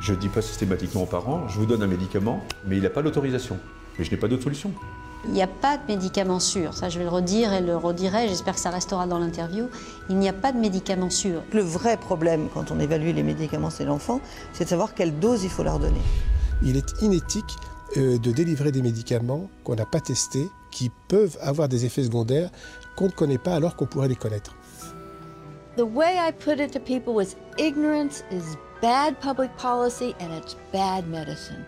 Je ne dis pas systématiquement aux parents, je vous donne un médicament, mais il n'a pas l'autorisation. Mais je n'ai pas d'autre solution. Il n'y a pas de médicament sûr, ça je vais le redire et le redirai, j'espère que ça restera dans l'interview. Il n'y a pas de médicament sûr. Le vrai problème quand on évalue les médicaments chez l'enfant, c'est de savoir quelle dose il faut leur donner. Il est inéthique de délivrer des médicaments qu'on n'a pas testés, qui peuvent avoir des effets secondaires qu'on ne connaît pas alors qu'on pourrait les connaître. The way I put it to people was ignorance is bad public policy and it's bad medicine.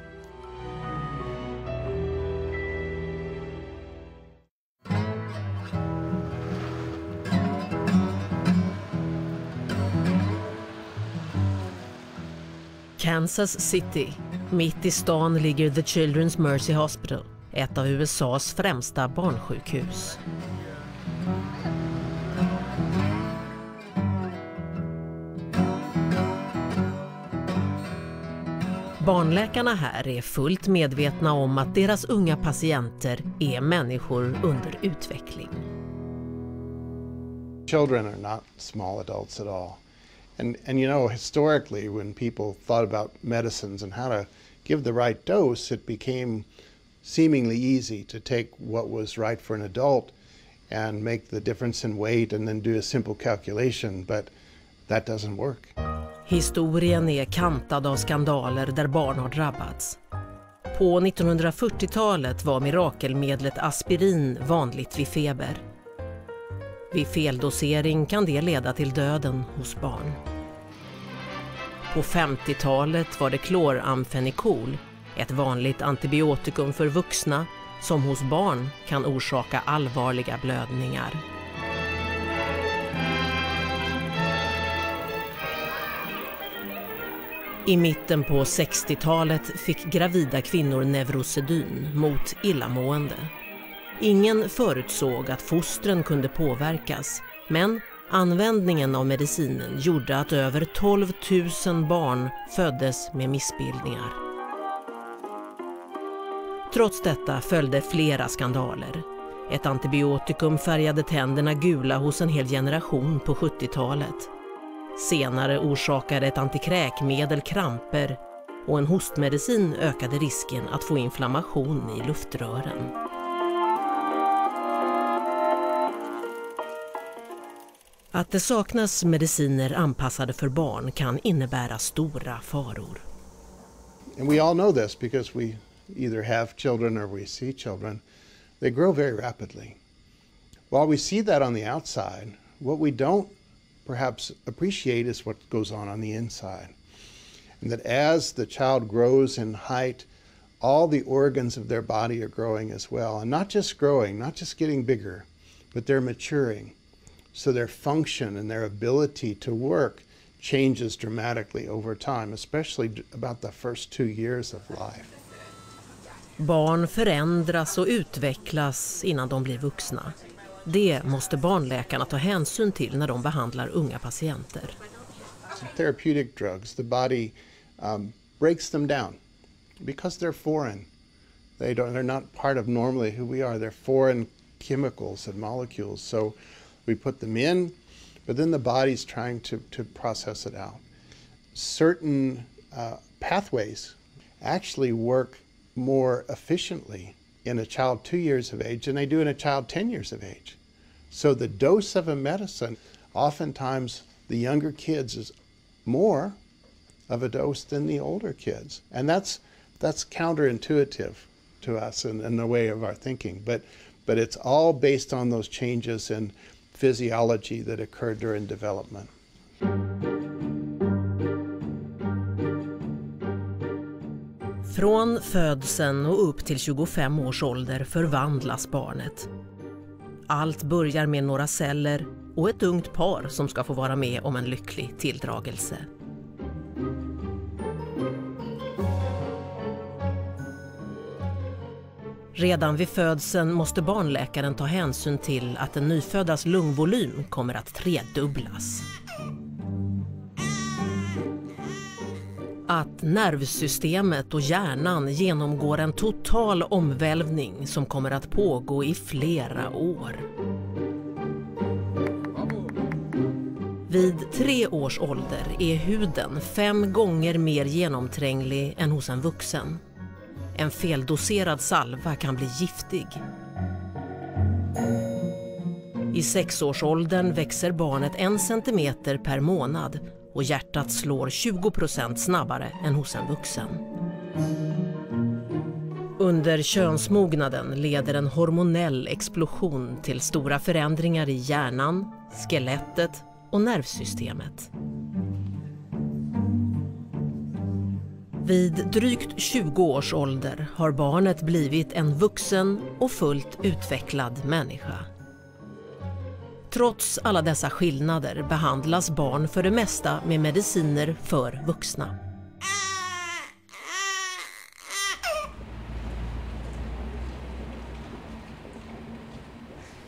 Kansas City. Mitt i stan ligger The Children's Mercy Hospital, ett av USAs främsta barnsjukhus. Barnläkarna här är fullt medvetna om att deras unga patienter är människor under utveckling. Children are not small adults at all. And you know, historically, when people thought about medicines and how to give the right dose, it became seemingly easy to take what was right for an adult and make the difference in weight and then do a simple calculation, but that doesn't work. Historien är kantad av skandaler där barn har drabbats. På 1940-talet var mirakelmedlet aspirin vanligt vid feber. Vid feldosering kan det leda till döden hos barn. På 50-talet var det kloramfenikol, ett vanligt antibiotikum för vuxna som hos barn kan orsaka allvarliga blödningar. I mitten på 60-talet fick gravida kvinnor Neurosedyn mot illamående. Ingen förutsåg att fostren kunde påverkas, men användningen av medicinen gjorde att över 12 000 barn föddes med missbildningar. Trots detta följde flera skandaler. Ett antibiotikum färgade tänderna gula hos en hel generation på 70-talet. Senare orsakade ett antikräkmedel kramper och en hostmedicin ökade risken att få inflammation i luftrören. Att det saknas mediciner anpassade för barn kan innebära stora faror. And we all know this because we either have children or we see children. They grow very rapidly. While we see that on the outside, what we don't perhaps appreciate is what goes on the inside. And that as the child grows in height, all the organs of their body are growing as well. And not just growing, not just getting bigger, but they're maturing. So their function and their ability to work changes dramatically over time, especially about the first 2 years of life. Barn förändras och utvecklas innan de blir vuxna. Det måste barnläkarna ta hänsyn till när de behandlar unga patienter. Therapeutic drugs, the body breaks them down because they're foreign. They're not part of normally who we are. They're foreign chemicals and molecules. So we put them in, but then the body's trying to process it out. Certain pathways actually work more efficiently in a child 2 years of age than they do in a child 10 years of age. So the dose of a medicine, oftentimes the younger kids is more of a dose than the older kids. And that's counterintuitive to us in the way of our thinking. But it's all based on those changes in physiology that occurred during development. Från födseln och upp till 25 års ålder förvandlas barnet. Allt börjar med några celler och ett ungt par som ska få vara med om en lycklig tilldragelse. Redan vid födseln måste barnläkaren ta hänsyn till att den nyföddas lungvolym kommer att tredubblas. Att nervsystemet och hjärnan genomgår en total omvälvning som kommer att pågå i flera år. Vid 3 års ålder är huden 5 gånger mer genomtränglig än hos en vuxen. En feldoserad salva kan bli giftig. I 6-årsåldern växer barnet 1 centimeter per månad och hjärtat slår 20% snabbare än hos en vuxen. Under könsmognaden leder en hormonell explosion till stora förändringar i hjärnan, skelettet och nervsystemet. Vid drygt 20 års ålder har barnet blivit en vuxen och fullt utvecklad människa. Trots alla dessa skillnader behandlas barn för det mesta med mediciner för vuxna.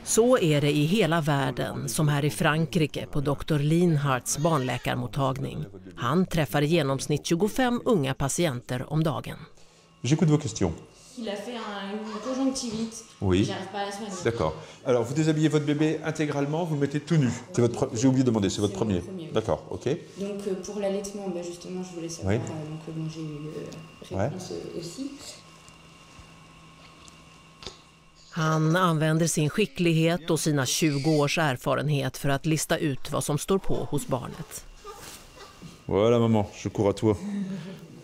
Så är det i hela världen, som här i Frankrike på Dr. Lienharts barnläkarmottagning. Han träffar i genomsnitt 25 unga patienter om dagen. J'écoute vos questions. Il a fait une conjonctivite. Oui. J'arrive pas à la soigner. D'accord. Alors, vous déshabillez votre bébé intégralement, vous le mettez tout nu. C'est votre J'ai oublié de demander, c'est votre premier. D'accord, ok. Donc pour l'allaitement, justement, je voulais savoir. Oui. Donc j'ai eu réponse aussi. Han använder sin skicklighet och sina 20 års erfarenhet för att lista ut vad som står på hos barnet. Voilà maman, je cours à toi.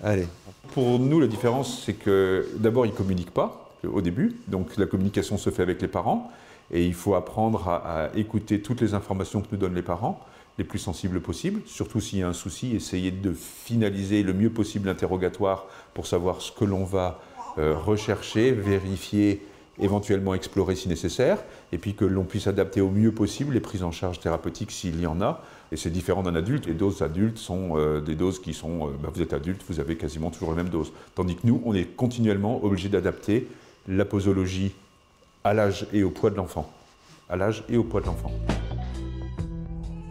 Allez. Pour nous, la différence, c'est que d'abord, ils ne communiquent pas au début. Donc la communication se fait avec les parents. Et il faut apprendre à écouter toutes les informations que nous donnent les parents, les plus sensibles possibles. Surtout s'il y a un souci, essayer de finaliser le mieux possible l'interrogatoire pour savoir ce que l'on va rechercher, vérifier, éventuellement explorer si nécessaire, et puis que l'on puisse adapter au mieux possible les prises en charge thérapeutiques s'il y en a. Et c'est différent d'un adulte. Les doses adultes sont des doses qui sont... vous êtes adulte, vous avez quasiment toujours la même dose. Tandis que nous, on est continuellement obligé d'adapter la posologie à l'âge et au poids de l'enfant. À l'âge et au poids de l'enfant.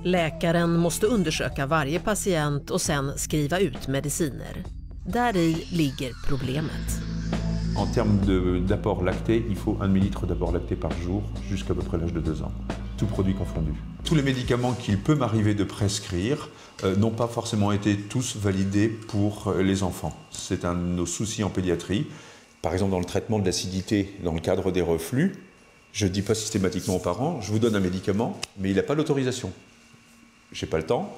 Läkaren måste undersöka varje patient och sen skriva ut mediciner. Där i ligger problemet. En termes d'apport lacté, il faut 1 millilitre d'apport lacté par jour jusqu'à peu près l'âge de 2 ans. Tout produit confondu. Tous les médicaments qu'il peut m'arriver de prescrire n'ont pas forcément été tous validés pour les enfants. C'est un de nos soucis en pédiatrie. Par exemple, dans le traitement de l'acidité, dans le cadre des reflux, je ne dis pas systématiquement aux parents, je vous donne un médicament, mais il n'a pas l'autorisation. Je n'ai pas le temps,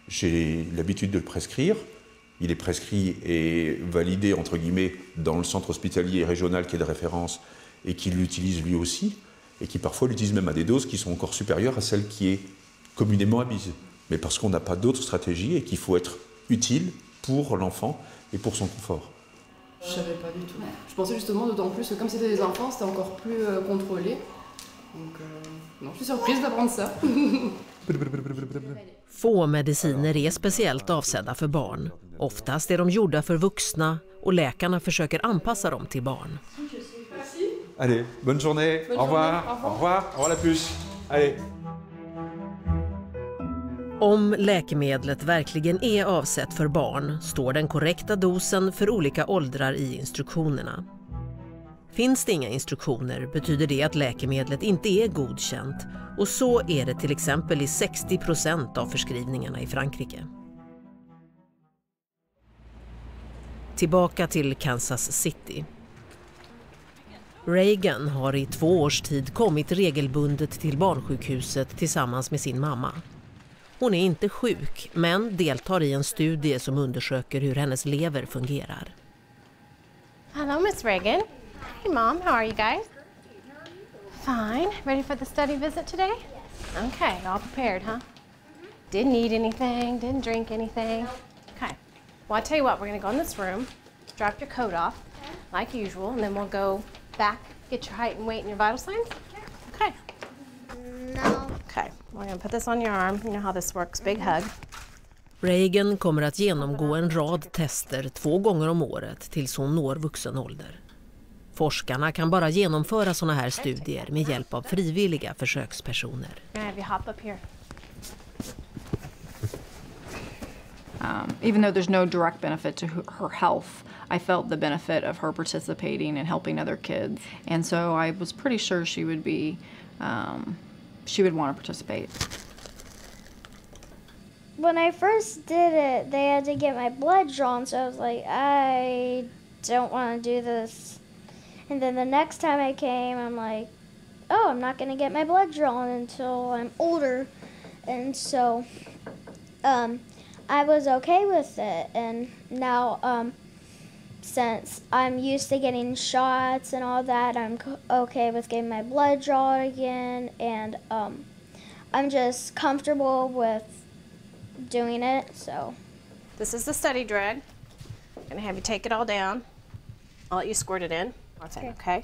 j'ai l'habitude de le prescrire. Il est prescrit et validé, entre guillemets, dans le centre hospitalier régional qui est de référence et qui l'utilise lui aussi, et qui parfois l'utilise même à des doses qui sont encore supérieures à celles qui est communément admise. Mais parce qu'on n'a pas d'autre stratégie et qu'il faut être utile pour l'enfant et pour son confort. Je savais pas du tout. Je pensais justement d'autant plus que comme c'était des enfants, c'était encore plus contrôlé. Donc non, je suis surprise d'apprendre ça. Få mediciner är speciellt avsedda för barn. Oftast är de gjorda för vuxna och läkarna försöker anpassa dem till barn. Allez, bonne journée. Au revoir. Au revoir. Au revoir la puce. Allez. Om läkemedlet verkligen är avsett för barn står den korrekta dosen för olika åldrar i instruktionerna. Finns det inga instruktioner betyder det att läkemedlet inte är godkänt, och så är det till exempel i 60% av förskrivningarna i Frankrike. Tillbaka till Kansas City. Reagan har i 2 års tid kommit regelbundet till barnsjukhuset tillsammans med sin mamma. Hon är inte sjuk, men deltar i en studie som undersöker hur hennes lever fungerar. Hello, Miss Reagan. Hey, Mom. How are you guys? Fine. Ready for the study visit today? Okay, all prepared, huh? Didn't eat anything, didn't drink anything. Okay. Well, I'll tell you what, we're going to go in this room, drop your coat off, like usual, and then we'll go back, get your height and weight and your vital signs. Okay. No. Okay. We're going to put this on your arm. You know how this works. Big hug. Reagan kommer att genomgå en rad tester 2 gånger om året tills hon når vuxen ålder. Forskarna kan bara genomföra såna här studier med hjälp av frivilliga försökspersoner. Even though there's no direct benefit to her health, I felt the benefit of her participating and helping other kids. And so I was pretty sure she would want to participate. when I first did it, they had to get my blood drawn, so I was like, I don't want to do this. And then the next time I came, I'm like, oh, I'm not going to get my blood drawn until I'm older. And so I was okay with it. And now, since I'm used to getting shots and all that, I'm okay with getting my blood drawn again. And I'm just comfortable with doing it, so. This is the study drug. I'm gonna have you take it all down. I'll let you squirt it in. Okay.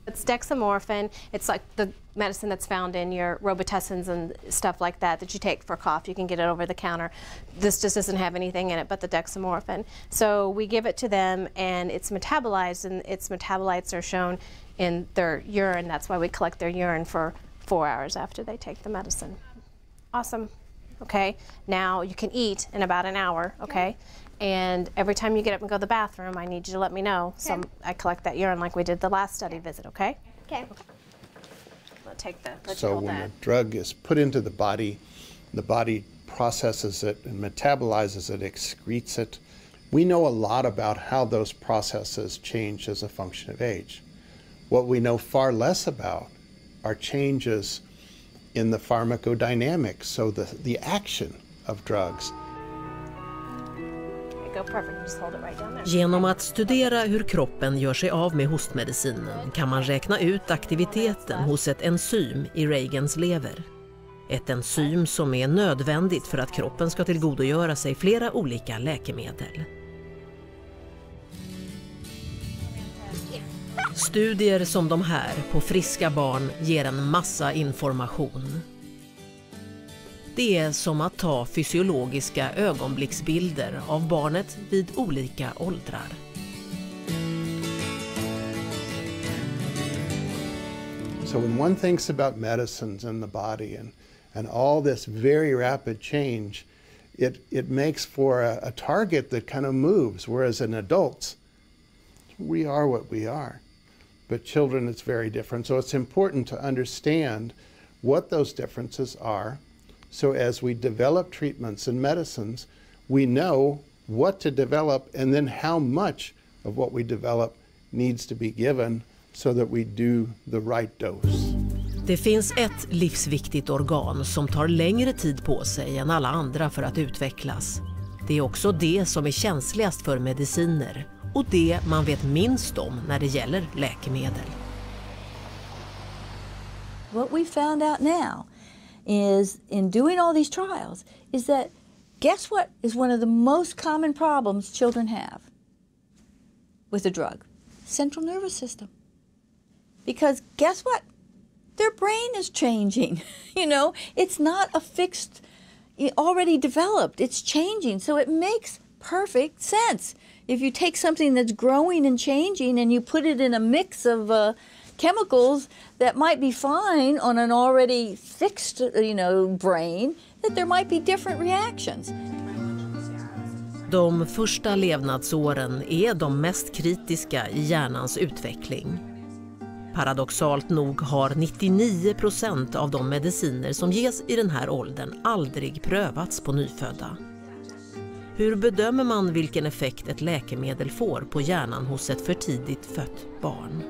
It's dexamorphin. It's like the medicine that's found in your Robitussin and stuff like that you take for cough. You can get it over the counter. This just doesn't have anything in it but the dexamorphin. So we give it to them and it's metabolized, and its metabolites are shown in their urine. That's why we collect their urine for 4 hours after they take the medicine. Awesome. Okay, now you can eat in about an hour, okay? And every time you get up and go to the bathroom, I need you to let me know. So I collect that urine like we did the last study visit, okay? Okay. So when a drug is put into the body processes it and metabolizes it, excretes it. We know a lot about how those processes change as a function of age. What we know far less about are changes in the pharmacodynamics, so the action of drugs. Genom att studera hur kroppen gör sig av med hostmedicinen kan man räkna ut aktiviteten hos ett enzym i Reagans lever. Ett enzym som är nödvändigt för att kroppen ska tillgodogöra sig flera olika läkemedel. Studier som de här på friska barn ger en massa information. Det är som att ta fysiologiska ögonblicksbilder av barnet vid olika åldrar. So when one thinks about medicines in the body and all this very rapid change, it makes for a target that kind of moves, whereas in adults, we are what we are. But children, it's very different. So it's important to understand what those differences are. So as we develop treatments and medicines, we know what to develop and then how much of what we develop needs to be given so that we do the right dose. Det finns ett livsviktigt organ som tar längre tid på sig än alla andra för att utvecklas. Det är också det som är känsligast för mediciner och det man vet minst om när det gäller läkemedel. What we found out now is in doing all these trials is that guess what is one of the most common problems children have with a drug? Central nervous system. Because guess what? Their brain is changing. You know, it's not a fixed, already developed. It's changing. So it makes perfect sense. If you take something that's growing and changing and you put it in a mix of chemicals that might be fine on an already fixed, brain, that there might be different reactions. De första levnadsåren är de mest kritiska i hjärnans utveckling. Paradoxalt nog har 99% av de mediciner som ges i den här åldern aldrig prövats på nyfödda. Hur bedömer man vilken effekt ett läkemedel får på hjärnan hos ett för tidigt fött barn?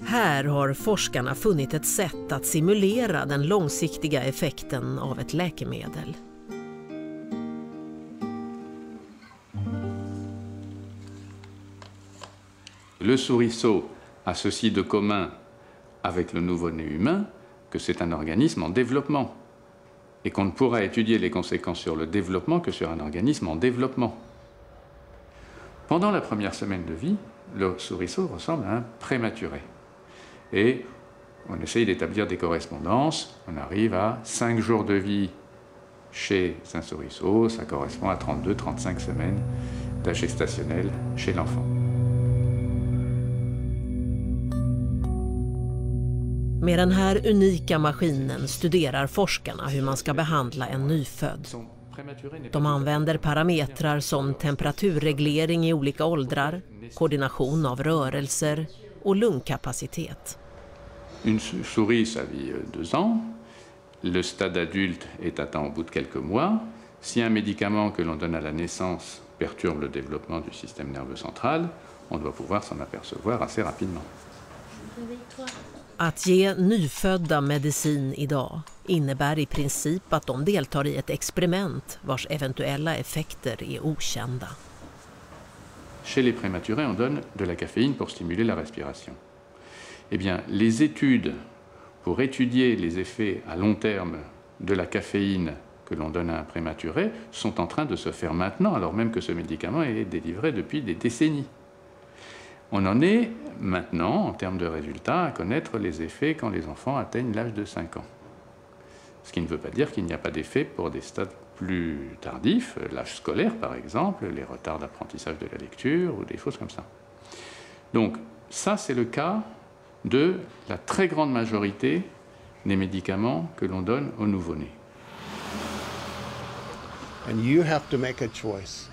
Här har forskarna funnit ett sätt att simulera den långsiktiga effekten av ett läkemedel. Le souriceau a ceci de commun avec le nouveau-né humain que c'est un organisme en développement et qu'on ne pourra étudier les conséquences sur le développement que sur un organisme en développement. Pendant la première semaine de vie, le souriceau ressemble à un prématuré. Et on essaye d'établir des correspondances. On arrive à 5 jours de vie chez un souriceau. Ça correspond à 32-35 semaines d'âge gestationnel chez l'enfant. Med den här unika maskinen studerar forskarna hur man ska behandla en nyfödd. De använder parametrar som temperaturreglering i olika åldrar, koordination av rörelser och lungkapacitet. Une souris, ça vit 2 ans, le stade adulte est atteint au bout de quelques mois. Si un médicament que l'on donne à la naissance perturbe le développement du système nerveux central, on doit pouvoir s'en apercevoir assez rapidement. Att ge nyfödda medicin idag innebär i princip att de deltar i ett experiment vars eventuella effekter är okända. Chez les prématurés, on donne de la caféine pour stimuler la respiration. Eh bien, les études pour étudier les effets à long terme de la caféine que l'on donne à un prématuré sont en train de se faire maintenant, alors même que ce médicament est délivré depuis des décennies. On en est maintenant, en termes de résultats, à connaître les effets quand les enfants atteignent l'âge de 5 ans. Ce qui ne veut pas dire qu'il n'y a pas d'effet pour des stades plus tardifs, l'âge scolaire par exemple, les retards d'apprentissage de la lecture ou des choses comme ça. Donc ça, c'est le cas de la très grande majorité des médicaments que l'on donne aux nouveau-nés. And you have to make a choice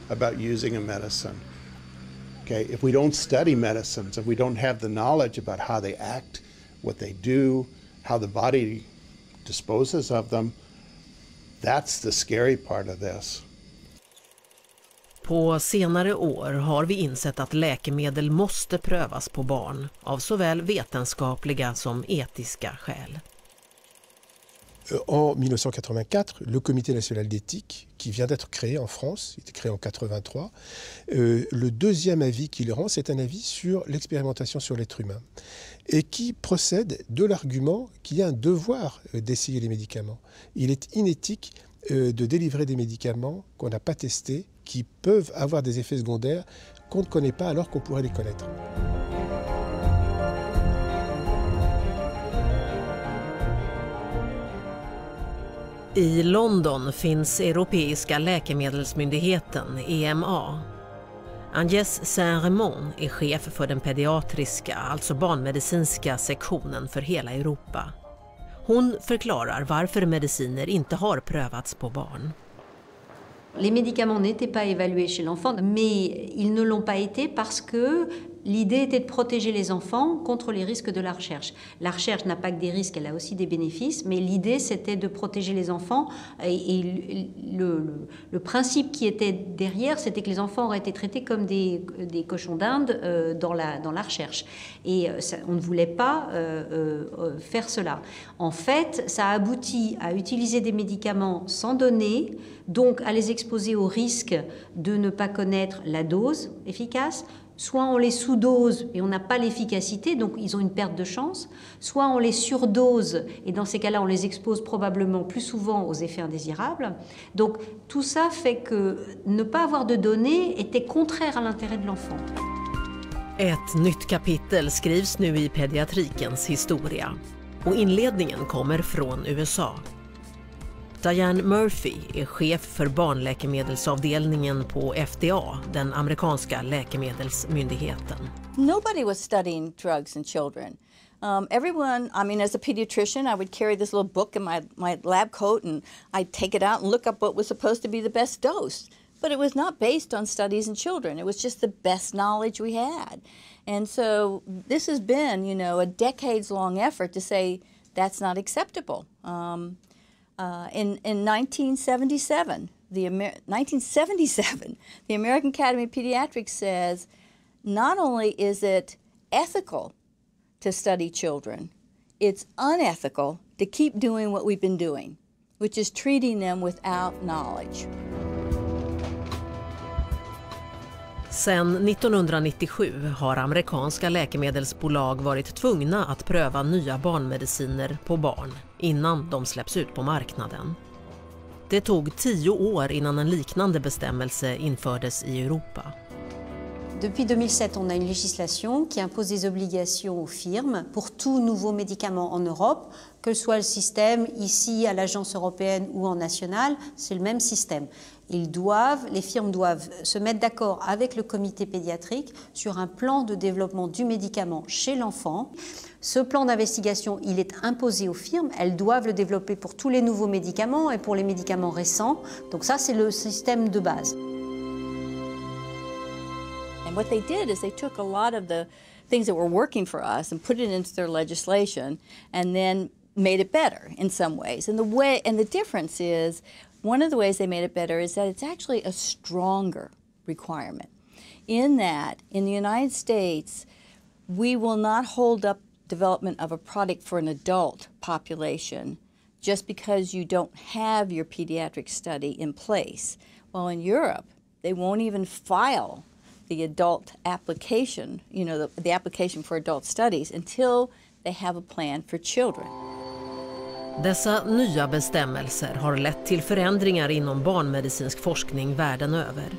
about using a medicine. Okay, if we don't study medicines, if we don't have the knowledge about how they act, what they do, how the body disposes of them, that's the scary part of this. På senare år har vi insett att läkemedel måste prövas på barn av såväl vetenskapliga som etiska skäl. En 1984, le Comité national d'éthique, qui vient d'être créé en France, il était créé en 1983, le deuxième avis qu'il rend, c'est un avis sur l'expérimentation sur l'être humain, et qui procède de l'argument qu'il y a un devoir d'essayer les médicaments. Il est inéthique de délivrer des médicaments qu'on n'a pas testés, qui peuvent avoir des effets secondaires qu'on ne connaît pas alors qu'on pourrait les connaître. I London finns Europeiska läkemedelsmyndigheten, EMA. Agnès Saint-Raymond är chef för den pediatriska, alltså barnmedicinska sektionen för hela Europa. Hon förklarar varför mediciner inte har prövats på barn. Les médicaments n'étaient pas évalués chez l'enfant, mais ils ne l'ont pas été parce que l'idée était de protéger les enfants contre les risques de la recherche. La recherche n'a pas que des risques, elle a aussi des bénéfices, mais l'idée c'était de protéger les enfants et le principe qui était derrière, c'était que les enfants auraient été traités comme des cochons d'Inde dans la recherche. Et on ne voulait pas faire cela. En fait, ça a abouti à utiliser des médicaments sans données, donc à les exposer au risque de ne pas connaître la dose efficace. Soit on les sous-dose et on n'a pas l'efficacité, donc ils ont une perte de chance, soit on les surdose et dans ces cas-là on les expose probablement plus souvent aux effets indésirables. Donc tout ça fait que ne pas avoir de données était contraire à l'intérêt de l'enfant. Ett nytt kapitel skrivs nu i pediatrikens historia och inledningen kommer från USA. Diane Murphy är chef för barnläkemedelsavdelningen på FDA, den amerikanska läkemedelsmyndigheten. Nobody was studying drugs in children. Everyone, I mean, as a pediatrician, I would carry this little book in my lab coat and I'd take it out and look up what was supposed to be the best dose. But it was not based on studies in children. It was just the best knowledge we had. And so this has been, you know, a decades-long effort to say that's not acceptable. In 1977, the American Academy of Pediatrics says not only is it ethical to study children, it's unethical to keep doing what we've been doing, which is treating them without knowledge. Sedan 1997 har amerikanska läkemedelsbolag varit tvungna att pröva nya barnmediciner på barn innan de släpps ut på marknaden. Det tog 10 år innan en liknande bestämmelse infördes i Europa. Depuis 2007, on a une législation qui impose des obligations aux firmes pour tout nouveau médicament en Europe, que ce soit le système ici à l'agence européenne ou en national, c'est le même système. Les firmes doivent se mettre d'accord avec le comité pédiatrique sur un plan de développement du médicament chez l'enfant. Ce plan d'investigation, il est imposé aux firmes, elles doivent le développer pour tous les nouveaux médicaments et pour les médicaments récents. Donc ça, c'est le système de base. And what they did is they took a lot of the things that were working for us and put it into their legislation and then made it better in some ways. And the difference is, one of the ways they made it better is that it's actually a stronger requirement. In that, in the United States, we will not hold up development of a product for an adult population just because you don't have your pediatric study in place. Well, in Europe, they won't even file the adult application, you know, the application for adult studies until they have a plan for children. Dessa nya bestämmelser har lett till förändringar inom barnmedicinsk forskning världen över.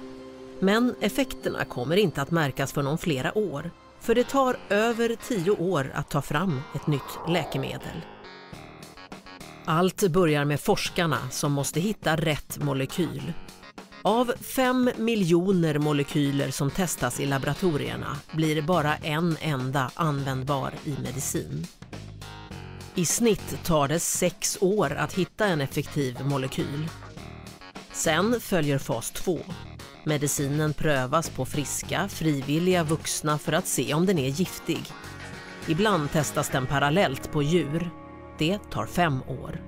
Men effekterna kommer inte att märkas för någon flera år, för det tar över 10 år att ta fram ett nytt läkemedel. Allt börjar med forskarna som måste hitta rätt molekyl. Av 5 miljoner molekyler som testas i laboratorierna blir det bara en enda användbar i medicin. I snitt tar det 6 år att hitta en effektiv molekyl. Sen följer fas 2. Medicinen prövas på friska, frivilliga vuxna för att se om den är giftig. Ibland testas den parallellt på djur. Det tar 5 år.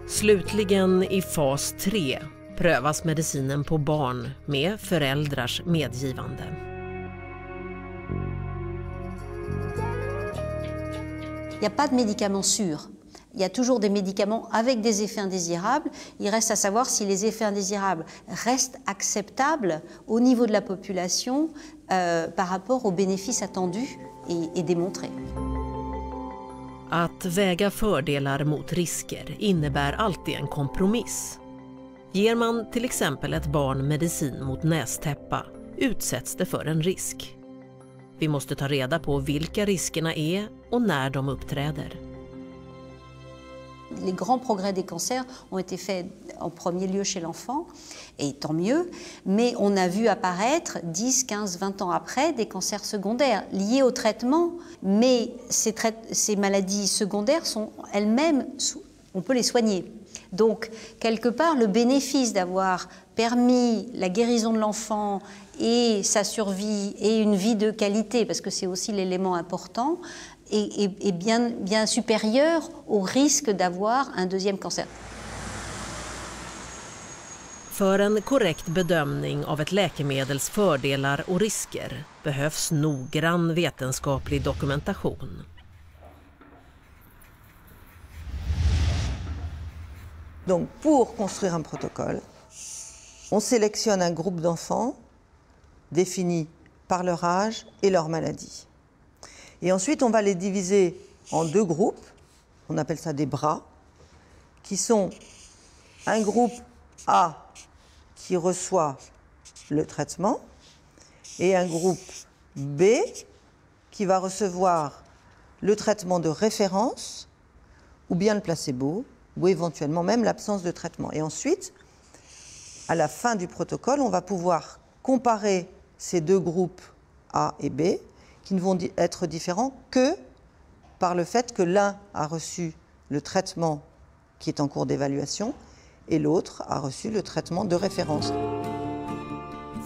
Slutligen i fas 3 prövas medicinen på barn med föräldrars medgivande. Il n'y a pas de médicaments sûrs. Il y a toujours des médicaments avec des effets indésirables. Il reste à savoir si les effets indésirables restent acceptables au niveau de la population par rapport aux bénéfices attendus et démontrés. Att väga fördelar mot risker innebär alltid en kompromiss. Ger man till exempel ett barn medicin mot nästäppa utsätts det för en risk. Vi måste ta reda på vilka riskerna är och när de uppträder. Les grands progrès des cancers ont été faits en premier lieu chez l'enfant, et tant mieux, mais on a vu apparaître 10, 15, 20 ans après des cancers secondaires liés au traitement, mais ces maladies secondaires sont elles-mêmes, on peut les soigner. Donc, quelque part, le bénéfice d'avoir permis la guérison de l'enfant et sa survie et une vie de qualité, parce que c'est aussi l'élément important, est bien supérieur au risque d'avoir un deuxième cancer. För en korrekt bedömning av ett läkemedels fördelar och risker behövs noggrann vetenskaplig dokumentation. Donc pour construire un protocole, on sélectionne un groupe d'enfants définis par leur âge et leur maladie. Et ensuite, on va les diviser en 2 groupes, on appelle ça des bras, qui sont un groupe A qui reçoit le traitement et un groupe B qui va recevoir le traitement de référence ou bien le placebo ou éventuellement même l'absence de traitement. Et ensuite, à la fin du protocole, on va pouvoir comparer ces 2 groupes A et B qui ne vont être différents que par le fait que l'un a reçu le traitement qui est en cours d'évaluation et l'autre a reçu le traitement de référence.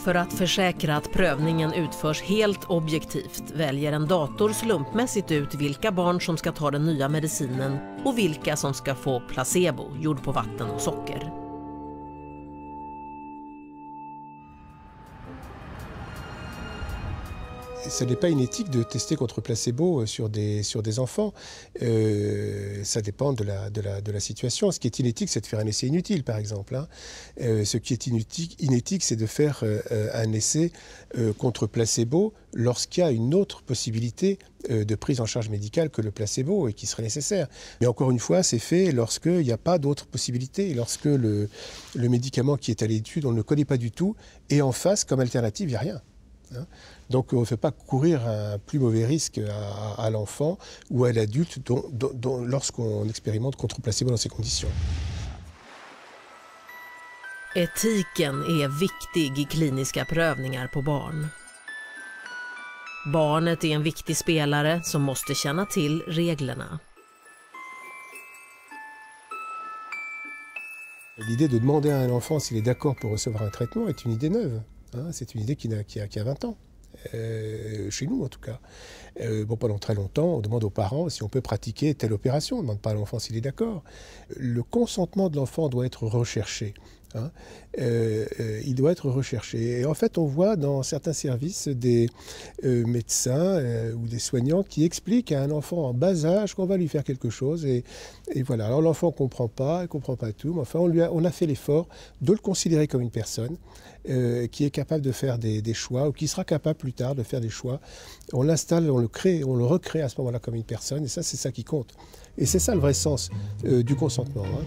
För att försäkra att prövningen utförs helt objektivt väljer en dator slumpmässigt ut vilka barn som ska ta den nya medicinen och vilka som ska få placebo gjord på vatten och socker. Ce n'est pas une éthique de tester contre placebo sur des enfants. Ça dépend de la situation. Ce qui est inéthique, c'est de faire un essai inutile, par exemple. Ce qui est inéthique, c'est de faire un essai contre placebo lorsqu'il y a une autre possibilité de prise en charge médicale que le placebo et qui serait nécessaire. Mais encore une fois, c'est fait lorsqu'il n'y a pas d'autre possibilité, lorsque le médicament qui est à l'étude, on ne le connaît pas du tout, et en face, comme alternative, il n'y a rien. Donc on ne fait pas courir un plus mauvais risque à l'enfant ou à l'adulte lorsqu'on expérimente contre placebo dans ces conditions. Etiken är viktig i kliniska prövningar på barn. Barnet är en viktig spelare som måste känna till reglerna. L'idée de demander à un enfant s'il est d'accord pour recevoir un traitement est une idée neuve. C'est une idée qui a 20 ans. chez nous en tout cas. Pendant très longtemps, on demande aux parents si on peut pratiquer telle opération, on ne demande pas à l'enfant s'il est d'accord. Le consentement de l'enfant doit être recherché. Hein. Il doit être recherché. Et en fait, on voit dans certains services des médecins ou des soignants qui expliquent à un enfant en bas âge qu'on va lui faire quelque chose. Et voilà. Alors l'enfant ne comprend pas, il ne comprend pas tout, mais enfin on a fait l'effort de le considérer comme une personne qui est capable de faire des choix ou qui sera capable plus tard de faire des choix. On l'installe, on le crée, on le recrée à ce moment-là comme une personne. Et ça, c'est ça qui compte. Et c'est ça le vrai sens du consentement. Hein.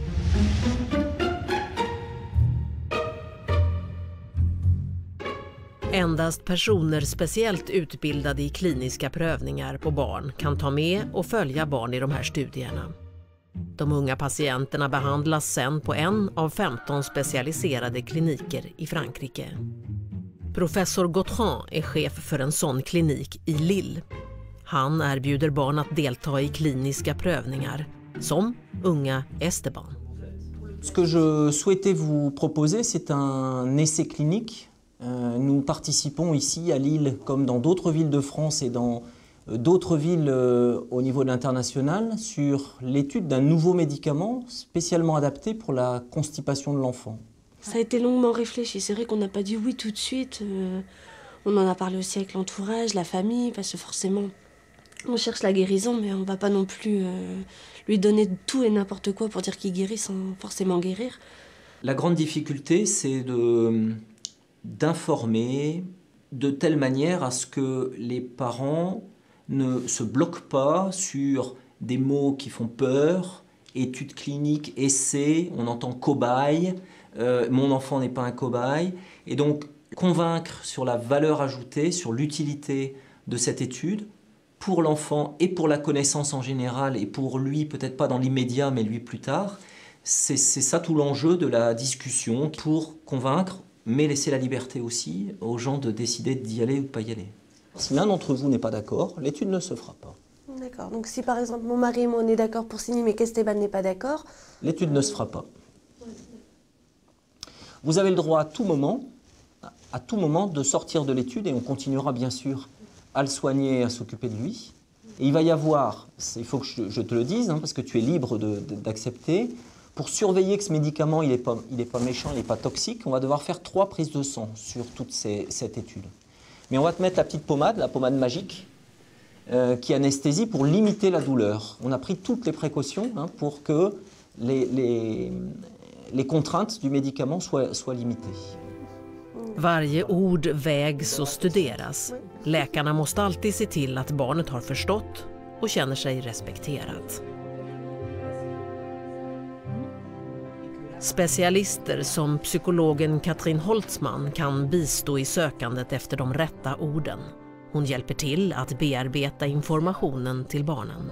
Endast personer speciellt utbildade i kliniska prövningar på barn kan ta med och följa barn i de här studierna. De unga patienterna behandlas sen på en av 15 specialiserade kliniker i Frankrike. Professor Gautran är chef för en sån klinik i Lille. Han erbjuder barn att delta i kliniska prövningar, som unga Esteban. Ce que je souhaitais vous proposer, c'est un essai clinique. Nous participons ici à Lille, comme dans d'autres villes de France et dans d'autres villes au niveau de l'international, sur l'étude d'un nouveau médicament spécialement adapté pour la constipation de l'enfant. Ça a été longuement réfléchi. C'est vrai qu'on n'a pas dit oui tout de suite. On en a parlé aussi avec l'entourage, la famille, parce que forcément, on cherche la guérison, mais on ne va pas non plus lui donner tout et n'importe quoi pour dire qu'il guérit sans forcément guérir. La grande difficulté, c'est d'informer de telle manière à ce que les parents ne se bloquent pas sur des mots qui font peur, études cliniques, essais, on entend cobaye, mon enfant n'est pas un cobaye. Et donc convaincre sur la valeur ajoutée, sur l'utilité de cette étude pour l'enfant et pour la connaissance en général et pour lui peut-être pas dans l'immédiat mais lui plus tard, c'est ça tout l'enjeu de la discussion pour convaincre mais laisser la liberté aussi aux gens de décider d'y aller ou de ne pas y aller. Si l'un d'entre vous n'est pas d'accord, l'étude ne se fera pas. D'accord. Donc si par exemple mon mari et moi on est d'accord pour signer mais qu'Esteban n'est pas d'accord, l'étude ne se fera pas. Vous avez le droit à tout moment de sortir de l'étude et on continuera bien sûr à le soigner et à s'occuper de lui. Et il va y avoir, il faut que je te le dise, hein, parce que tu es libre d'accepter, pour surveiller que ce médicament il est pas méchant, il n'est pas toxique, on va devoir faire 3 prises de sang sur toute cette étude. Mais on va te mettre la petite pommade, la pommade magique, qui anesthésie pour limiter la douleur. On a pris toutes les précautions pour que les contraintes du médicament soient limitées. Varje ord vägs och studeras. Läkarna måste alltid se till att barnet har förstått och känner sig respekterat. Specialister som psykologen Katrin Holtzman kan bistå i sökandet efter de rätta orden. Hon hjälper till att bearbeta informationen till barnen.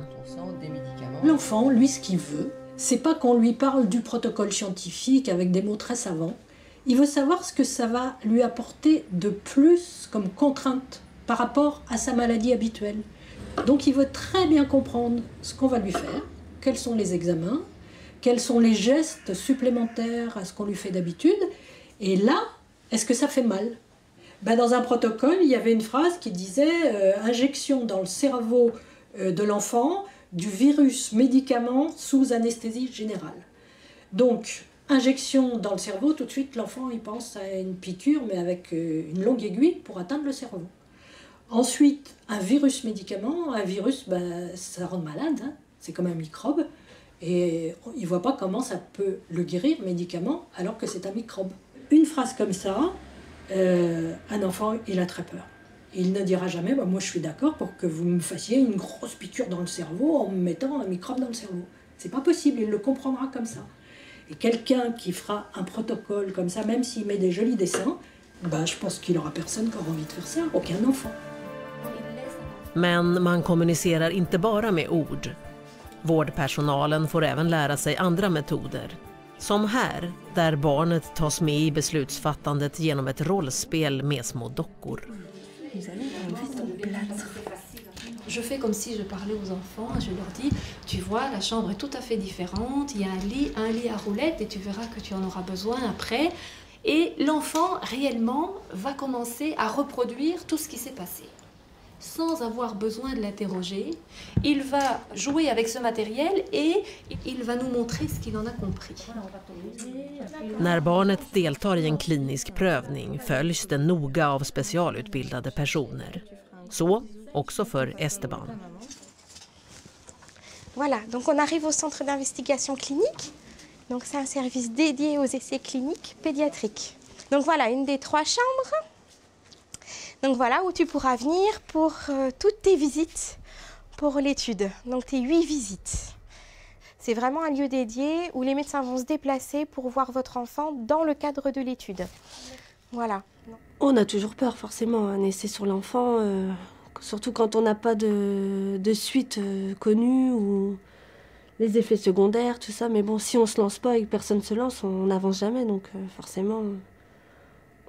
L'enfant, lui, ce qu'il veut, c'est pas qu'on lui parle du protocole scientifique avec des mots très savants. Il veut savoir ce que ça va lui apporter de plus comme contrainte par rapport à sa maladie habituelle. Donc il veut très bien comprendre ce qu'on va lui faire, quels sont les examens, quels sont les gestes supplémentaires à ce qu'on lui fait d'habitude. Et là, est-ce que ça fait mal ? Dans un protocole, il y avait une phrase qui disait injection dans le cerveau de l'enfant du virus médicament sous anesthésie générale. Donc, injection dans le cerveau, tout de suite l'enfant il pense à une piqûre mais avec une longue aiguille pour atteindre le cerveau. Ensuite, un virus médicament, un virus ça rend malade, hein, c'est comme un microbe et il ne voit pas comment ça peut le guérir médicament alors que c'est un microbe. Une phrase comme ça, un enfant il a très peur. Il ne dira jamais moi je suis d'accord pour que vous me fassiez une grosse piqûre dans le cerveau en me mettant un microbe dans le cerveau. C'est pas possible, il le comprendra comme ça. Et quelqu'un qui fera un protocole comme ça, même s'il met des jolis dessins, je pense qu'il aura personne qui aura envie de faire ça, aucun enfant. Men man kommunicerar inte bara med ord. Vårdpersonalen får även lära sig andra metoder. Som här, där barnet tas med i beslutsfattandet genom ett rollspel med små dockor. Je fais comme si je parlais aux enfants, je leur dis, tu vois, la chambre est tout à fait différente, il y a un lit à roulettes et tu verras que tu en auras besoin après. Et l'enfant, réellement, va commencer à reproduire tout ce qui s'est passé. Sans avoir besoin de l'interroger, il va jouer avec ce matériel et il va nous montrer ce qu'il en a compris. När barnet deltar i en klinisk prövning följs det noga av specialutbildade personer. Så också för Esteban. Voilà, donc on arrive au centre d'investigation clinique. Donc c'est un service dédié aux essais cliniques pédiatriques. Donc voilà, une des 3 chambres. Donc voilà, où tu pourras venir pour toutes tes visites pour l'étude. Donc tes 8 visites. C'est vraiment un lieu dédié où les médecins vont se déplacer pour voir votre enfant dans le cadre de l'étude. Voilà. On a toujours peur forcément, un essai sur l'enfant, surtout quand on n'a pas de suite connue ou les effets secondaires, tout ça. Mais bon, si on se lance pas et que personne se lance, on n'avance jamais. Donc forcément,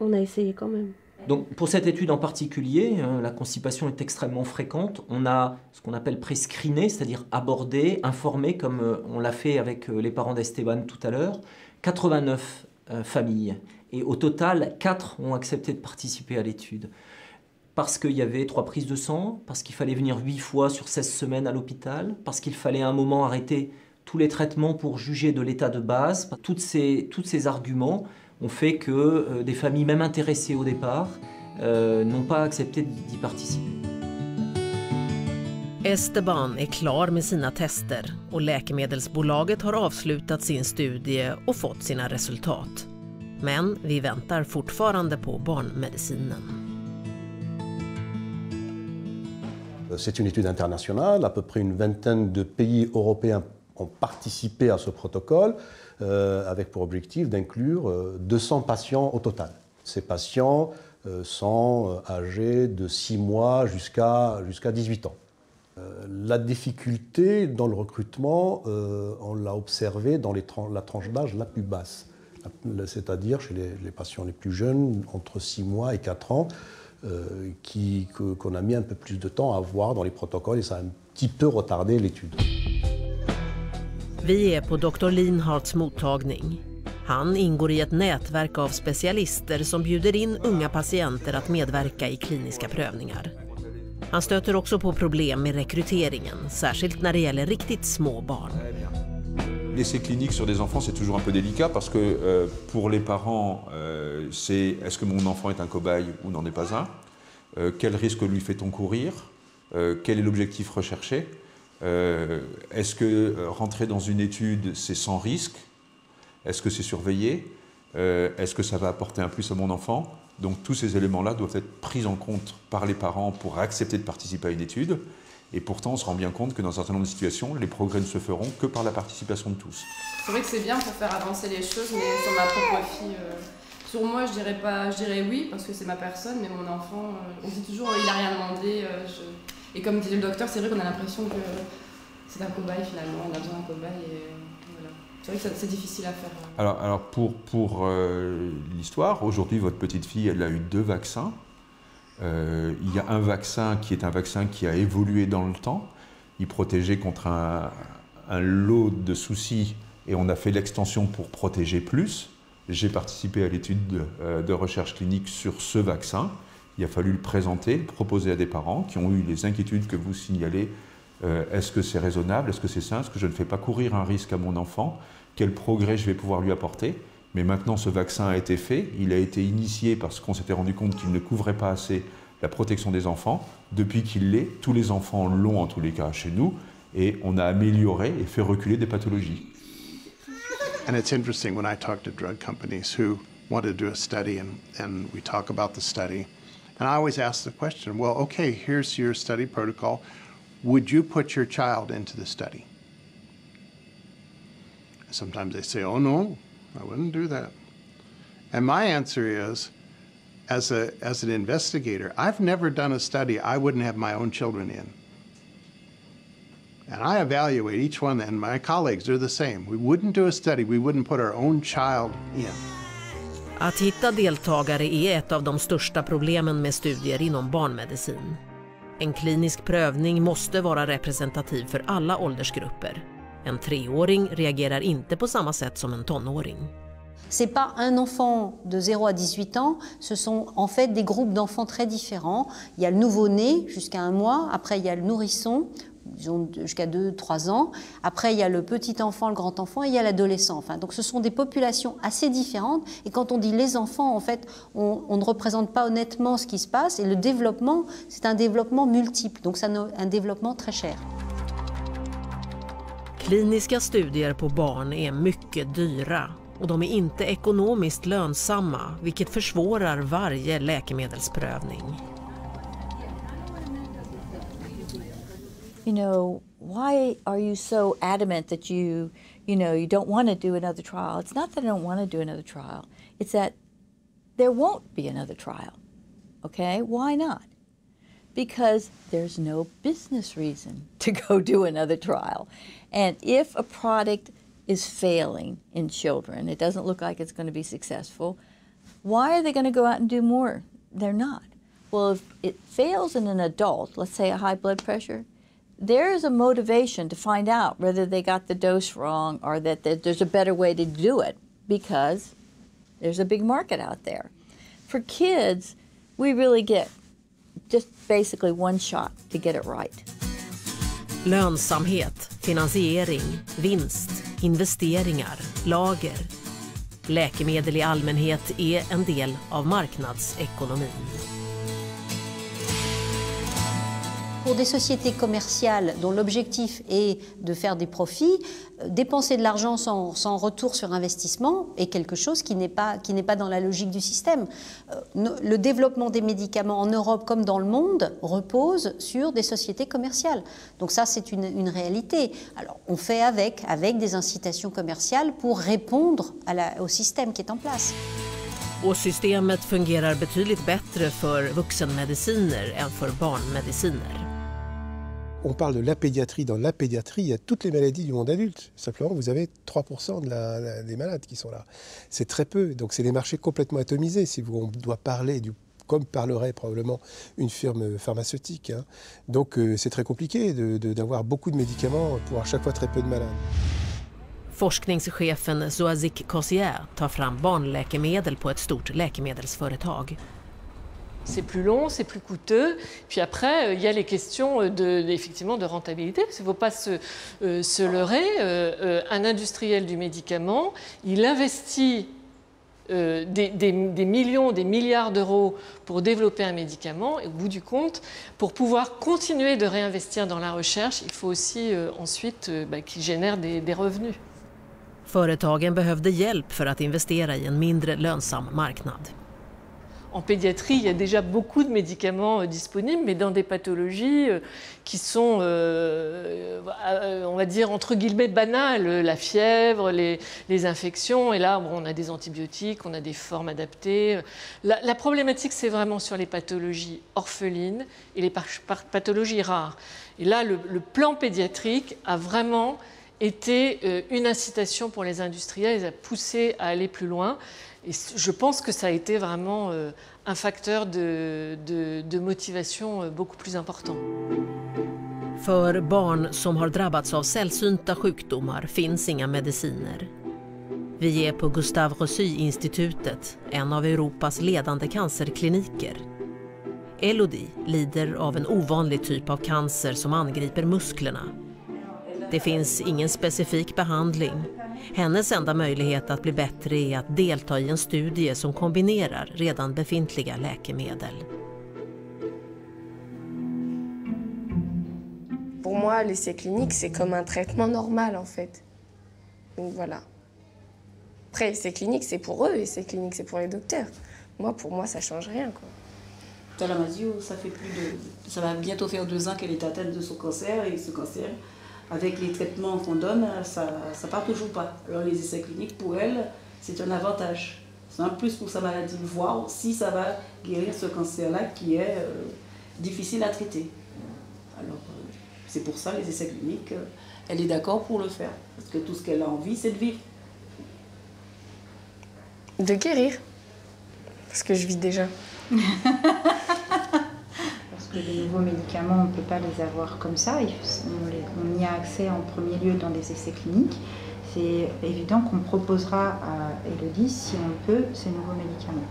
on a essayé quand même. Donc pour cette étude en particulier, la constipation est extrêmement fréquente. On a ce qu'on appelle prescreené, c'est-à-dire abordé, informé, comme on l'a fait avec les parents d'Esteban tout à l'heure, 89 familles. Et au total, 4 ont accepté de participer à l'étude. Parce qu'il y avait 3 prises de sang, parce qu'il fallait venir 8 fois sur 16 semaines à l'hôpital, parce qu'il fallait à un moment arrêter tous les traitements pour juger de l'état de base. Tous ces arguments ont fait que des familles, même intéressées au départ, n'ont pas accepté d'y participer. Esteban är klar med sina tester och läkemedelsbolaget har avslutat sin studie och fått sina resultat. Men vi väntar fortfarande på barnmedicinen. C'est une étude internationale, à peu près une vingtaine de pays européens ont participé à ce protocole avec pour objectif d'inclure 200 patients au total. Ces patients sont âgés de 6 mois jusqu'à 18 ans. La difficulté dans le recrutement, on l'a observé dans la tranche d'âge la plus basse, c'est-à-dire chez les patients les plus jeunes, entre 6 mois et 4 ans, qu'on a mis un peu plus de temps à voir dans les protocoles et ça a un petit peu retardé l'étude. Vi är på Dr. Linharts mottagning. Han ingår i ett nätverk av specialister som bjuder in unga patienter att medverka i kliniska prövningar. Han stöter också på problem med rekryteringen, särskilt när det gäller riktigt små barn. L'essai clinique sur des enfants, c'est toujours un peu délicat parce que pour les parents, c'est est-ce que mon enfant est un cobaye ou n'en est pas un? Quel risque lui fait-on courir? Quel est l'objectif recherché? Est-ce que rentrer dans une étude, c'est sans risque? Est-ce que c'est surveillé? Est-ce que ça va apporter un plus à mon enfant? Donc tous ces éléments-là doivent être pris en compte par les parents pour accepter de participer à une étude. Et pourtant, on se rend bien compte que dans un certain nombre de situations, les progrès ne se feront que par la participation de tous. C'est vrai que c'est bien pour faire avancer les choses, mais sur ma propre fille, sur moi, je dirais oui, parce que c'est ma personne, mais mon enfant, on dit toujours il n'a rien demandé. Et comme disait le docteur, c'est vrai qu'on a l'impression que c'est un cobaye finalement, on a besoin d'un cobaye. Et voilà. C'est vrai que c'est difficile à faire. Alors pour l'histoire, aujourd'hui, votre petite fille, elle a eu 2 vaccins. Il y a un vaccin qui est un vaccin qui a évolué dans le temps. Il protégeait contre un lot de soucis et on a fait l'extension pour protéger plus. J'ai participé à l'étude de recherche clinique sur ce vaccin. Il a fallu le présenter, le proposer à des parents qui ont eu les inquiétudes que vous signalez. Est-ce que c'est raisonnable? Est-ce que c'est sain? Est-ce que je ne fais pas courir un risque à mon enfant? Quel progrès je vais pouvoir lui apporter? Mais maintenant, ce vaccin a été fait, il a été initié parce qu'on s'était rendu compte qu'il ne couvrait pas assez la protection des enfants. Depuis qu'il l'est, tous les enfants l'ont en tous les cas chez nous et on a amélioré et fait reculer des pathologies. And it's interesting when I talk to drug companies who want to do a study and we talk about the study. And I always ask the question, well, okay, here's your study protocol. Would you put your child into the study? Sometimes they say, oh no, I wouldn't do that. And my answer is, as an investigator, I've never done a study I wouldn't have my own children in. And I evaluate each one, and my colleagues, they're the same. We wouldn't do a study we wouldn't put our own child in. Att hitta deltagare är ett av de största problemen med studier inom barnmedicin. En klinisk prövning måste vara representativ för alla åldersgrupper. En 3-åring reagerar inte på samma sätt som en tonåring. C'est pas un enfant de 0 à 18 ans, ce sont en fait des groupes d'enfants très différents. Il y a le nouveau-né jusqu'à 1 mois, après il y a le nourrisson, disons jusqu'à 2-3 ans, après il y a le petit enfant, le grand enfant et il y a l'adolescent. Enfin, donc ce sont des populations assez différentes et quand on dit les enfants, en fait, on ne représente pas honnêtement ce qui se passe et le développement, c'est un développement multiple, donc c'est un développement très cher. Kliniska studier på barn är mycket dyra och de är inte ekonomiskt lönsamma, vilket försvårar varje läkemedelsprövning. You know, why are you so adamant that you don't want to do another trial? It's not that I don't want to do another trial. It's that there won't be another trial. Okay? Why not? Because there's no business reason to go do another trial. And if a product is failing in children, it doesn't look like it's going to be successful, why are they going to go out and do more? They're not. Well, if it fails in an adult, let's say a high blood pressure, there's a motivation to find out whether they got the dose wrong or that there's a better way to do it because there's a big market out there. For kids, we really get just basically one shot to get it right. Lönsamhet, finansiering, vinst, investeringar, lager. Läkemedel i allmänhet är en del av marknadsekonomin. Pour des sociétés commerciales dont l'objectif est de faire des profits, dépenser de l'argent sans retour sur investissement est quelque chose qui n'est pas dans la logique du système. Le développement des médicaments en Europe comme dans le monde repose sur des sociétés commerciales. Donc ça, c'est une réalité. Alors, on fait avec des incitations commerciales pour répondre au système qui est en place. Och systemet fungerar betydligt bättre för vuxenmediciner än för barnmediciner. On parle de la pédiatrie. Dans la pédiatrie, il y a toutes les maladies du monde adulte. Simplement, vous avez 3% des malades qui sont là. C'est très peu. Donc, c'est des marchés complètement atomisés. Si on doit parler comme parlerait probablement une firme pharmaceutique. Hein. Donc, c'est très compliqué d'avoir beaucoup de médicaments pour à chaque fois très peu de malades. Forskningschefen Zoazik Kossier tar fram barnläkemedel på ett stort läkemedelsföretag. C'est plus long, c'est plus coûteux. Puis après, il y a les questions effectivement de rentabilité. Parce qu'il ne faut pas se leurrer. Un industriel du médicament, il investit des millions, des milliards d'euros pour développer un médicament. Et au bout du compte, pour pouvoir continuer de réinvestir dans la recherche, il faut aussi ensuite qu'il génère des revenus. Företagen behövde hjälp för att investera i en mindre lönsam marknad. En pédiatrie, il y a déjà beaucoup de médicaments disponibles, mais dans des pathologies qui sont, on va dire, entre guillemets, banales. La fièvre, les infections. Et là, on a des antibiotiques, on a des formes adaptées. La problématique, c'est vraiment sur les pathologies orphelines et les pathologies rares. Et là, le plan pédiatrique a vraiment été une incitation pour les industriels, les a poussés à aller plus loin. Et je pense que ça a été vraiment un facteur de motivation beaucoup plus important. För barn som har drabbats av sällsynta sjukdomar finns inga mediciner. Vi är på Gustave Roussy-institutet, en av Europas ledande cancerkliniker. Elodie lider av en ovanlig typ av cancer som angriper musklerna. Det finns ingen specifik behandling. Hennes enda möjlighet att bli bättre är att delta i en studie som kombinerar redan befintliga läkemedel. Pour moi, l'essai clinique, c'est comme un traitement normal, en fait. Donc voilà. Après, essai clinique, c'est pour eux, essai clinique, c'est pour les docteurs. Pour moi, ça change rien, quoi. Talamazio, ça va bientôt faire 2 ans qu'elle est atteinte de son cancer, et ce cancer, avec les traitements qu'on donne, ça part toujours pas. Alors les essais cliniques, pour elle, c'est un avantage. C'est un plus pour sa maladie, voir si ça va guérir ce cancer-là qui est difficile à traiter. Alors c'est pour ça, les essais cliniques, elle est d'accord pour le faire. Parce que tout ce qu'elle a envie, c'est de vivre. De guérir. Parce que je vis déjà. Parce que les nouveaux médicaments, on ne peut pas les avoir comme ça. On y a accès en premier lieu dans des essais cliniques. c'est évident qu'on proposera à Elodie, si on peut, ces nouveaux médicaments.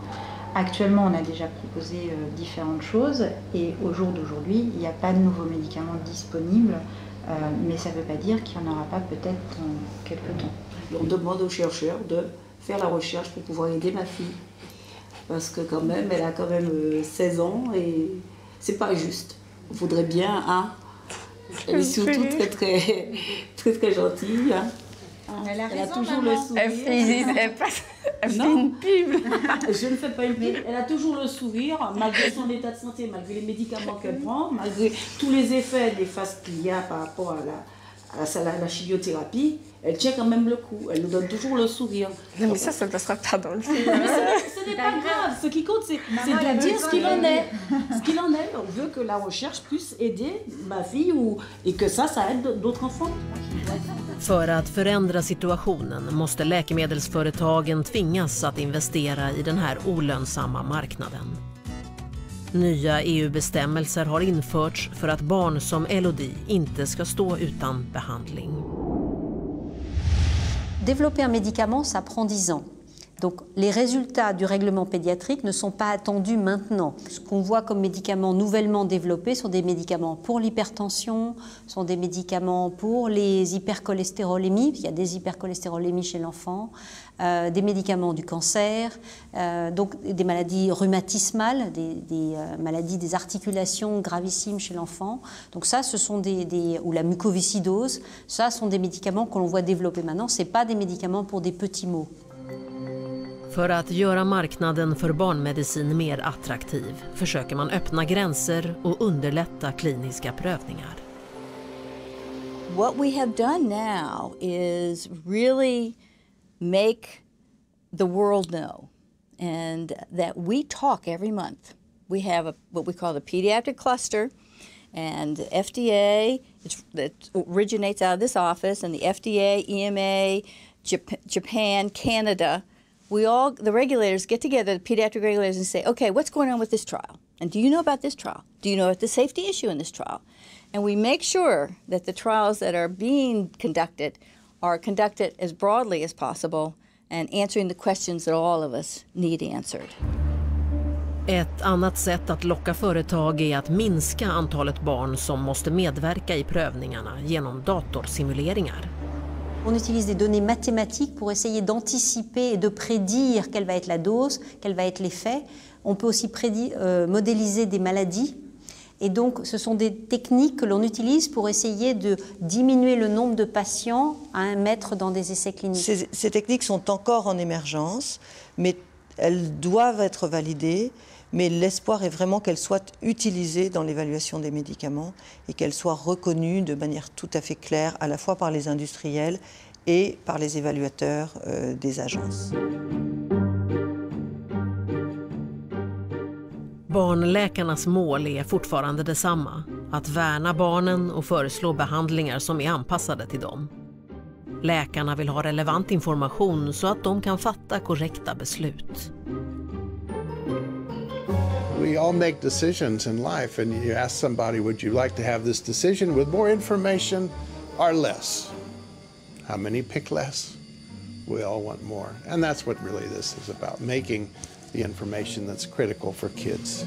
Actuellement, on a déjà proposé différentes choses et au jour d'aujourd'hui, il n'y a pas de nouveaux médicaments disponibles, mais ça ne veut pas dire qu'il n'y en aura pas peut-être dans quelques temps. On demande aux chercheurs de faire la recherche pour pouvoir aider ma fille. Parce que quand même, elle a quand même 16 ans et c'est pas juste. On voudrait bien, hein. Elle est surtout très gentille. Hein. Elle a toujours le sourire. Elle fait une pub. Je ne fais pas une pub. Elle a toujours le sourire, malgré son état de santé, malgré les médicaments qu'elle prend, malgré tous les effets néfastes qu'il y a par rapport à la chimiothérapie. Elle tient quand même le coup. Elle nous donne toujours le sourire. Non, mais ça ne passera pas dans le film. Ce n'est pas grave. Ce qui compte, c'est de dire ce qu'il en est. Ce qu'il en est. On veut que la recherche puisse aider ma fille et que ça aide d'autres enfants. För att förändra situationen måste läkemedelsföretagen tvingas att investera i den här olönsamma marknaden. Nya EU-bestämmelser har införts för att barn som Elodie inte ska stå utan behandling. Développer un médicament, ça prend 10 ans. Donc les résultats du règlement pédiatrique ne sont pas attendus maintenant. Ce qu'on voit comme médicaments nouvellement développés sont des médicaments pour l'hypertension, sont des médicaments pour les hypercholestérolémies, il y a des hypercholestérolémies chez l'enfant, des médicaments du cancer, donc des maladies rhumatismales, des maladies des articulations gravissimes chez l'enfant. Donc ça, ce sont ou la mucoviscidose, ça sont des médicaments que l'on voit développer maintenant. Ce n'est pas des médicaments pour des petits maux. För att göra marknaden för barnmedicin mer attraktiv försöker man öppna gränser och underlätta kliniska prövningar. What we have done now is really make the world know, and that we talk every month. We have what we call the pediatric cluster, and the FDA, that originates out of this office, and the FDA, EMA, Japan, Canada. The regulators get together, the pediatric regulators, and say, okay, what's going on with this trial? And do you know about this trial? Do you know about the safety issue in this trial? And we make sure that the trials that are being conducted are conducted as broadly as possible and answering the questions that all of us need answered. Ett annat sätt att locka företag är att minska antalet barn som måste medverka i prövningarna genom datorsimuleringar. On utilise des données mathématiques pour essayer d'anticiper et de prédire quelle va être la dose, quel va être l'effet. On peut aussi modéliser des maladies. Et donc, ce sont des techniques que l'on utilise pour essayer de diminuer le nombre de patients à mettre dans des essais cliniques. Ces techniques sont encore en émergence, mais elles doivent être validées. Mais l'espoir est vraiment qu'elles soient utilisées dans l'évaluation des médicaments et qu'elles soient reconnues de manière tout à fait claire, à la fois par les industriels et par les évaluateurs des agences. Barnläkarnas mål är fortfarande detsamma, att värna barnen och föreslå behandlingar som är anpassade till dem. Läkarna vill ha relevant information så att de kan fatta korrekta beslut. We all make decisions in life, and you ask somebody, would you like to have this decision with more information or less? How many pick less? We all want more. And that's what really this is about, making the information that's critical for kids.